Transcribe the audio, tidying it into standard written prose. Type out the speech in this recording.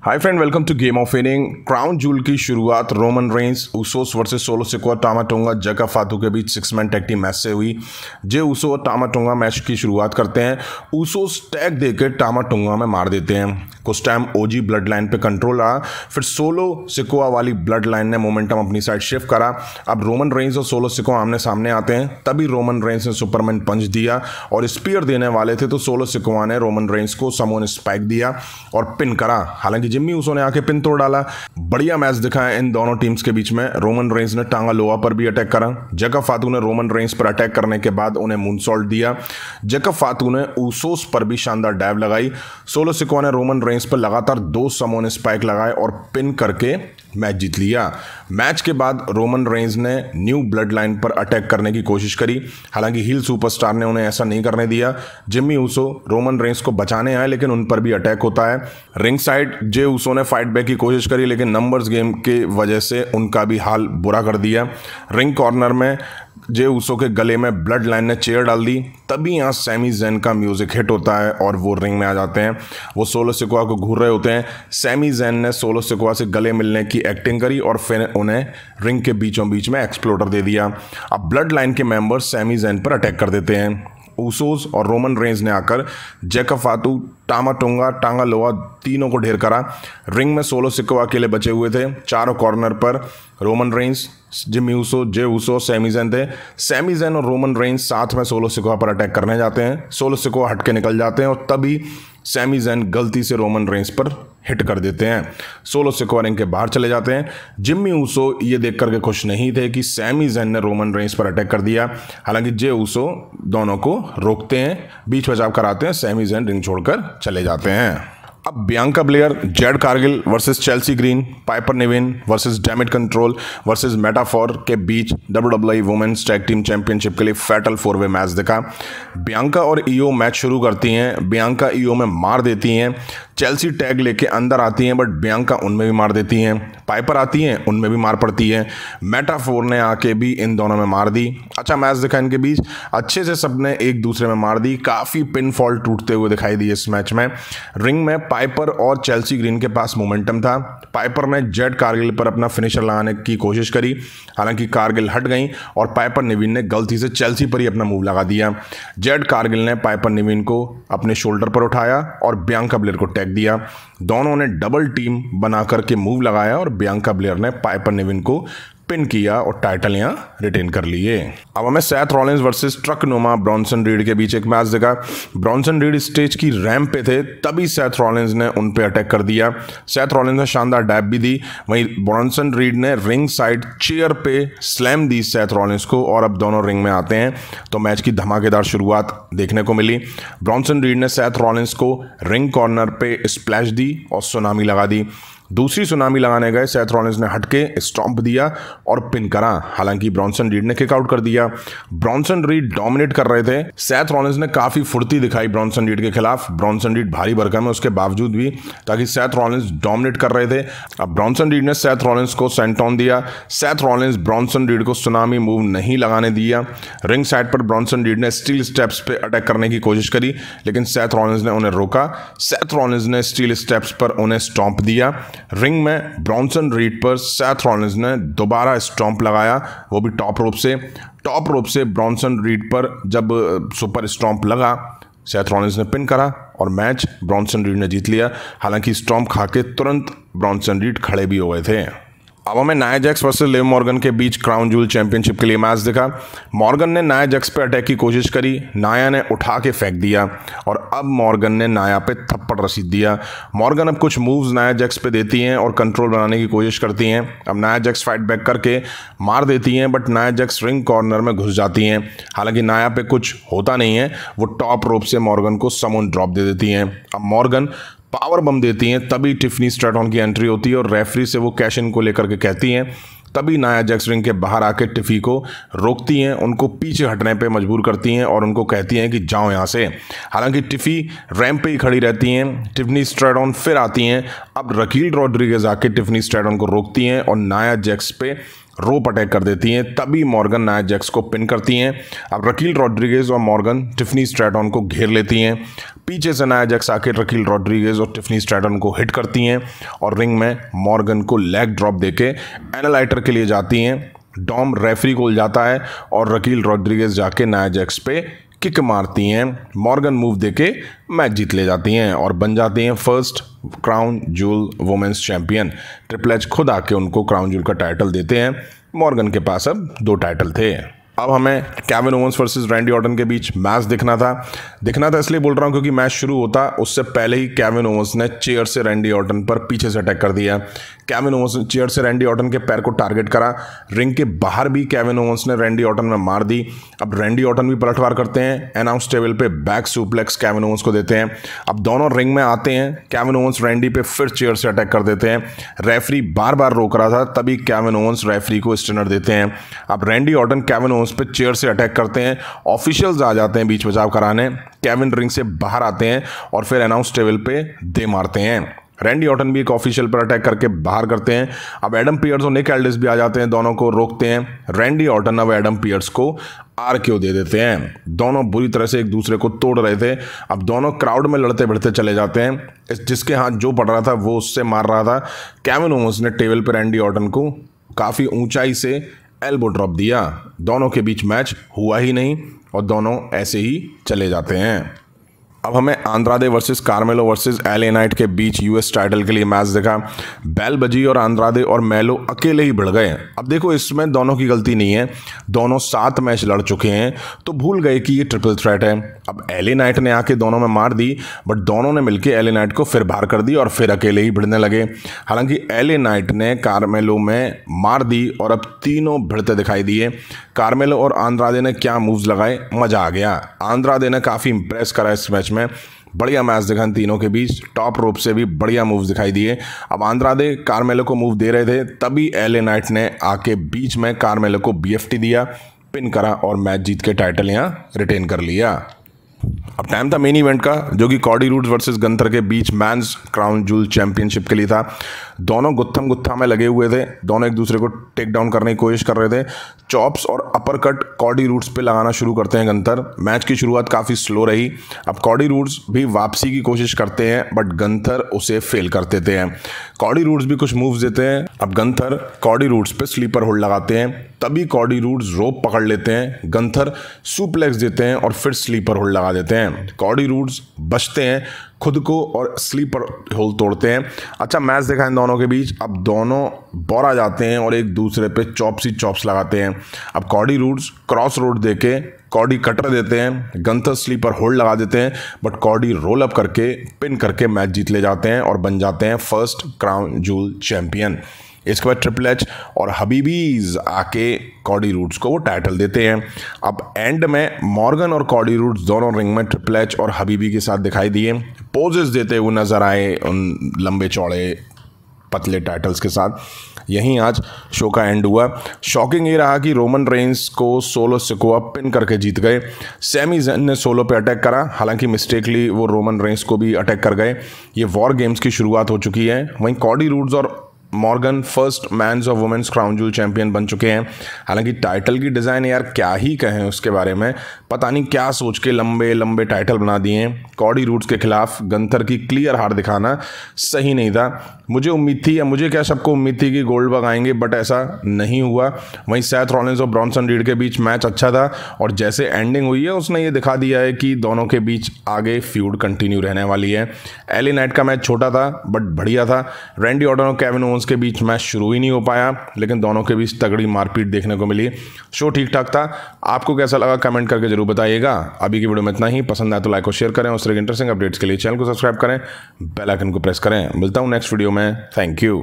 Hi friend, welcome to game of winning. Crown jewel की शुरुआत Roman Reigns Usos versus Solo Sikoa Tama Tonga Jacob Fatu के बीच 6 man tag team match से हुई। जे उसो और टामा tonga match की शुरुआत करते हैं। उसोस टैग देकर टामा टोंगा में मार देते हैं। कुछ टाइम ओजी ब्लड लाइन पे कंट्रोल रहा, फिर सोलो सिकोआ वाली ब्लड लाइन ने मोमेंटम अपनी साइड शिफ्ट करा। अब रोमन रेंस और सोलो सिकोआ आमने सामने आते हैं। तभी रोमन रेंस ने सुपरमैन पंच दिया और स्पीयर देने वाले थे तो सोलो सिकोआ ने रोमन रेंस को समोन स्पाइक दिया और पिन करा। हालांकि जिम्मी उसो ने आके पिन तोड़ डाला। बढ़िया मैच दिखा है इन दोनों टीम्स के बीच में। रोमन रेंस ने टांगा लोआ पर भी अटैक करा। जैकब फातू ने रोमन रेंस पर अटैक करने के बाद उन्हें मूनसॉल्ट दिया। जैकब फातू ने ऊसोस पर भी शानदार डाइव लगाई। सोलो सिकोआ ने रोमन रेंस पर लगातार 2 समोन स्पाइक लगाए और पिन करके मैच जीत लिया। मैच के बाद रोमन रेंस ने न्यू ब्लड लाइन पर अटैक करने की कोशिश करी, हालांकि हील सुपरस्टार ने उन्हें ऐसा नहीं करने दिया। जिम्मी ऊसो रोमन रेंस को बचाने आए लेकिन उन पर भी अटैक होता है। रिंग साइड जे ऊसो ने फाइट बैक की कोशिश करी लेकिन नंबर्स गेम के वजह से उनका भी हाल बुरा कर दिया। रिंग कॉर्नर में जे ऊसो के गले में ब्लड लाइन ने चेयर डाल दी। तभी यहाँ सैमी ज़ेन का म्यूजिक हिट होता है और वो रिंग में आ जाते हैं। वो सोलो सिकोआ को घूर रहे होते हैं। सैमी ज़ेन ने सोलो सिकोआ से गले मिलने की एक्टिंग करी और फिर उन्हें रिंग के बीचों बीच में एक्सप्लोडर दे दिया। अब ब्लड लाइन के मेंबर्स सैमी ज़ेन पर अटैक कर देते हैं। ऊसोस और रोमन रेंस ने आकर जैकब फातू, टामा टोंगा, टांगा लोआ तीनों को ढेर करा। रिंग में सोलो सिकोआ अकेले बचे हुए थे। चारों कॉर्नर पर Roman Reigns, Jimmy Uso, Jey Uso, Sami Zayn थे। सैमी ज़ेन और रोमन रेंस साथ में सोलो सिकोआ पर अटैक करने जाते हैं। सोलो सिकोआ हट के निकल जाते हैं और तभी सैमी ज़ेन गलती से रोमन रेंस पर हिट कर देते हैं। सोलो सिकोआ रिंग के बाहर चले जाते हैं। जिम्मी ऊसो ये देख करके खुश नहीं थे कि सैमी ज़ेन ने रोमन रेंस पर अटैक कर दिया। हालांकि जे ऊसो दोनों को रोकते हैं, बीच बचाव कराते हैं। सैमी ज़ेन रिंग छोड़कर चले जाते हैं। अब Bianca Blair, Jade Cargill versus Chelsea Green, Piper Niven versus Damage Control versus Metaphor के बीच WWE women's tag team championship के लिए फैटल 4-वे मैच दिखा। बियांका और ईओ मैच शुरू करती हैं। बियांका ईओ में मार देती हैं। चेल्सी टैग लेके अंदर आती हैं बट बियांका उनमें भी मार देती हैं। पाइपर आती हैं, उनमें भी मार पड़ती है। मेटाफोर ने आके भी इन दोनों में मार दी। अच्छा मैच दिखा इनके बीच, अच्छे से सबने एक दूसरे में मार दी। काफ़ी पिन फॉल टूटते हुए दिखाई दी इस मैच में। रिंग में पाइपर और चेल्सी ग्रीन के पास मोमेंटम था। पाइपर ने जेड कारगिल पर अपना फिनिशर लगाने की कोशिश करी, हालांकि कारगिल हट गई और पाइपर निविन ने गलती से चेल्सी पर ही अपना मूव लगा दिया। जेड कारगिल ने पाइपर निविन को अपने शोल्डर पर उठाया और बियांका ब्लेयर को टैग दिया। दोनों ने डबल टीम बना करके मूव लगाया और बियांका ब्लेयर ने पाइपर निविन को पिन किया और टाइटल यहाँ रिटेन कर लिए। अब हमें सैथ रॉलिंस वर्सेस ट्रक नुमा ब्रॉन्सन रीड के बीच एक मैच दिखा। ब्रॉन्सन रीड स्टेज की रैंप पे थे, तभी सैथ रॉलिंस ने उन पे अटैक कर दिया। सैथ रॉलिंस ने शानदार डैब भी दी। वहीं ब्रॉन्सन रीड ने रिंग साइड चेयर पे स्लैम दी सैथ रॉलिंस को और अब दोनों रिंग में आते हैं तो मैच की धमाकेदार शुरुआत देखने को मिली। ब्रॉन्सन रीड ने सैथ रॉलिंस को रिंग कॉर्नर पे स्प्लैश दी और सुनामी लगा दी। दूसरी सुनामी लगाने गए सैथ रॉलिंस ने हटके स्टॉम्प दिया और पिन करा। हालांकि ब्रॉन्सन रीड ने किक आउट कर दिया। ब्रॉन्सन रीड डोमिनेट कर रहे थे। सैथ रॉलिंस ने काफ़ी फुर्ती दिखाई ब्रॉन्सन रीड के खिलाफ। ब्रॉन्सन रीड भारी भरकम है उसके बावजूद भी, ताकि सैथ रॉलिंस डोमिनेट कर रहे थे। अब ब्रॉन्सन रीड ने सैथ रॉलिंस को सेंटॉन दिया। सैथ रॉलिंस ब्रॉन्सन रीड को सुनामी मूव नहीं लगाने दिया। रिंग साइड पर ब्रॉन्सन रीड ने स्टील स्टेप्स पे अटैक करने की कोशिश करी लेकिन सैथ रॉलिंस ने उन्हें रोका। सैथ रॉलिंस ने स्टील स्टेप्स पर उन्हें स्टॉम्प दिया। रिंग में ब्रॉन्सन रीड पर सैथ रॉलिंस ने दोबारा स्टॉम्प लगाया, वो भी टॉप रोप से। टॉप रोप से ब्रॉन्सन रीड पर जब सुपर स्टॉम्प लगा, सैथ रॉलिंस ने पिन करा और मैच ब्रॉन्सन रीड ने जीत लिया। हालांकि स्टॉम्प खा के तुरंत ब्रॉन्सन रीड खड़े भी हो गए थे। अब हमें Nia Jax versus Liv Morgan के बीच क्राउन जूल चैंपियनशिप के लिए मैच दिखा। मॉर्गन ने नाया जैक्स पे अटैक की कोशिश करी, नाया ने उठा के फेंक दिया और अब मॉर्गन ने नाया पे थप्पड़ रसीद दिया। मॉर्गन अब कुछ मूव्स नाया जैक्स पे देती हैं और कंट्रोल बनाने की कोशिश करती हैं। अब नाया जैक्स फाइट बैक करके मार देती हैं but Nia Jax ring corner में घुस जाती हैं। हालांकि नाया पे कुछ होता नहीं है, वो टॉप रोप से मॉर्गन को समोन ड्रॉप दे देती हैं। अब मॉर्गन पावर बम देती हैं, तभी टिफनी स्ट्रैटन की एंट्री होती है और रेफरी से वो कैश इन को लेकर के कहती हैं। तभी नाया जैक्स रिंग के बाहर आके टिफी को रोकती हैं, उनको पीछे हटने पे मजबूर करती हैं और उनको कहती हैं कि जाओ यहाँ से। हालांकि टिफी रैंप पे ही खड़ी रहती हैं। टिफनी स्ट्रैटन फिर आती हैं। अब रकील रॉड्रिगेज आके टिफनी स्ट्रैटन को रोकती हैं और नाया जैक्स पे रोप अटैक कर देती हैं, तभी मॉर्गन नाया जैक्स को पिन करती हैं। अब रकील रॉड्रिगेज और मॉर्गन टिफनी स्ट्रैटन को घेर लेती हैं। पीछे से नाया जैक्स आके रकील रॉड्रिगेज और टिफनी स्ट्रैटन को हिट करती हैं और रिंग में मॉर्गन को लेग ड्रॉप देके एनालाइटर के लिए जाती हैं। डॉम रेफरी को उलझाता है और रकील रॉड्रिगेज जाके नाया जैक्स पे किक मारती हैं। मॉर्गन मूव देके मैच जीत ले जाती हैं और बन जाती हैं first Crown Jewel women's champion. Triple H खुद आके उनको क्राउन जूल का टाइटल देते हैं। मॉर्गन के पास अब 2 टाइटल थे। अब हमें Kevin Owens versus Randy Orton के बीच मैच दिखना था इसलिए बोल रहा हूँ क्योंकि मैच शुरू होता उससे पहले ही केविन ओवेंस ने चेयर से रैंडी ऑर्टन पर पीछे से अटैक कर दिया। केविन ओवेंस ने चेयर से रैंडी ऑर्टन के पैर को टारगेट करा। रिंग के बाहर भी केविन ओवेंस ने रैंडी ऑर्टन में मार दी। अब रैंडी ऑर्टन भी पलटवार करते हैं। अनाउंस टेबल पे बैक सुप्लेक्स केविन ओवेंस को देते हैं। अब दोनों रिंग में आते हैं। केविन ओवेंस रैंडी पे फिर चेयर से अटैक कर देते हैं। रेफरी बार बार रोक रहा था, तभी केविन ओवेंस रेफरी को स्टिनर देते हैं। अब रैंडी ऑर्टन केविन ओवेंस पे चेयर से अटैक करते हैं। ऑफिशियल्स आ जाते हैं बीच बचाव कराने। केविन रिंग से बाहर आते हैं और फिर अनाउंस टेबल पे दे मारते हैं। रैंडी ऑर्टन भी एक ऑफिशियल पर अटैक करके बाहर करते हैं। अब एडम पियर्स और निक एल्डिस भी आ जाते हैं, दोनों को रोकते हैं। रैंडी ऑर्टन अब एडम पियर्स को RKO दे देते हैं। दोनों बुरी तरह से एक दूसरे को तोड़ रहे थे। अब दोनों क्राउड में लड़ते भिड़ते चले जाते हैं। जिसके हाथ जो पड़ रहा था वो उससे मार रहा था। केविन ओवेंस ने टेबल पर रैंडी ऑर्टन को काफ़ी ऊंचाई से एल्बो ड्रॉप दिया। दोनों के बीच मैच हुआ ही नहीं और दोनों ऐसे ही चले जाते हैं। अब हमें Andrade versus Carmelo versus LA Knight के बीच US टाइटल के लिए मैच दिखा। बैल बजी और आंद्रादे और मेलो अकेले ही भिड़ गए। अब देखो इसमें दोनों की गलती नहीं है, दोनों 7 मैच लड़ चुके हैं तो भूल गए कि ये ट्रिपल थ्रेट है। अब LA नाइट ने आके दोनों में मार दी, बट दोनों ने मिलके LA नाइट को फिर बाहर कर दी और फिर अकेले ही भिड़ने लगे। हालांकि LA नाइट ने कार्मेलो में मार दी और अब तीनों भिड़ते दिखाई दिए। कार्मेलो और आंद्रादे ने क्या मूव्स लगाए, मजा आ गया। आंद्रादे ने काफ़ी इंप्रेस करा इस मैच में। बढ़िया मैच दिखा इन तीनों के बीच। टॉप रोप से भी बढ़िया मूव्स दिखाई दिए। अब आंद्रादे कार्मेलो को मूव दे रहे थे, तभी LA नाइट ने आके बीच में कार्मेलो को BFT दिया, पिन करा और मैच जीत के टाइटल यहाँ रिटेन कर लिया। अब टाइम था मेन इवेंट का, जो कि कॉडी रूड्स वर्सेस गंथर के बीच मैंस क्राउन जूल चैंपियनशिप के लिए था। दोनों गुत्थम में लगे हुए थे। दोनों एक दूसरे को टेक डाउन करने की कोशिश कर रहे थे। चॉप्स और अपर कट कॉडी रूड्स पे लगाना शुरू करते हैं गंथर। मैच की शुरुआत काफ़ी स्लो रही। अब कॉडी रूड्स भी वापसी की कोशिश करते हैं, बट गंथर उसे फेल कर देते हैं। कॉडी रूड्स भी कुछ मूव्स देते हैं। अब गंथर कॉडी रूड्स पे स्लीपर होल्ड लगाते हैं, तभी कॉडी रूड्स रोप पकड़ लेते हैं। गंथर सुप्लेक्स देते हैं और फिर स्लीपर होल्ड लगा देते हैं। कॉडी रूड्स बचते हैं खुद को और स्लीपर होल्ड तोड़ते हैं। अच्छा मैच देखा इन दोनों के बीच। अब दोनों बोरा जाते हैं और एक दूसरे पे चॉप्स लगाते हैं। अब कॉडी रूड्स क्रॉस रोड देके कॉडी कटर देते हैं। गंथर स्लीपर होल्ड लगा देते हैं, बट कॉडी रोल अप करके पिन करके मैच जीत ले जाते हैं और बन जाते हैं फर्स्ट क्राउन जूल चैंपियन। इसके बाद ट्रिपल एच और हबीबीज आके कॉडी रूड्स को वो टाइटल देते हैं। अब एंड में मॉर्गन और कॉडी रूड्स दोनों रिंग में ट्रिपल एच और हबीबी के साथ दिखाई दिए, पोजेस देते हुए नजर आए उन लंबे चौड़े पतले टाइटल्स के साथ। यहीं आज शो का एंड हुआ। शॉकिंग ये रहा कि रोमन रेंस को सोलो सिकोआ पिन करके जीत गए। सैमी ज़ैन ने सोलो पे अटैक करा, हालांकि मिस्टेकली वो रोमन रेंस को भी अटैक कर गए। ये वॉर गेम्स की शुरुआत हो चुकी है। वहीं कॉडी रूड्स और मॉर्गन फर्स्ट मैंस और वुमेन्स क्राउन जूल चैंपियन बन चुके हैं। हालांकि टाइटल की डिज़ाइन यार क्या ही कहें उसके बारे में, पता नहीं क्या सोच के लंबे लंबे टाइटल बना दिए हैं। कॉडी रूड्स के खिलाफ गंथर की क्लियर हार दिखाना सही नहीं था। मुझे उम्मीद थी, या मुझे क्या सबको उम्मीद थी कि गोल्डबर्ग आएंगे, बट ऐसा नहीं हुआ। वहीं सैथ रॉलिंस और ब्रॉन्सन रीड के बीच मैच अच्छा था और जैसे एंडिंग हुई है उसने ये दिखा दिया है कि दोनों के बीच आगे फ्यूड कंटिन्यू रहने वाली है। LA नाइट का मैच छोटा था बट बढ़िया था। रैंडी ऑर्टन और केविन ओवेंस के बीच मैच शुरू ही नहीं हो पाया, लेकिन दोनों के बीच तगड़ी मारपीट देखने को मिली। शो ठीक ठाक था। आपको कैसा लगा कमेंट करके जरूर बताइएगा। अभी की वीडियो में इतना ही। पसंद आए तो लाइक और शेयर करें। उस तरह के इंटरेस्टिंग अपडेट्स के लिए चैनल को सब्सक्राइब करें, बेल आइकन को प्रेस करें। मिलता हूं नेक्स्ट वीडियो में। Thank you.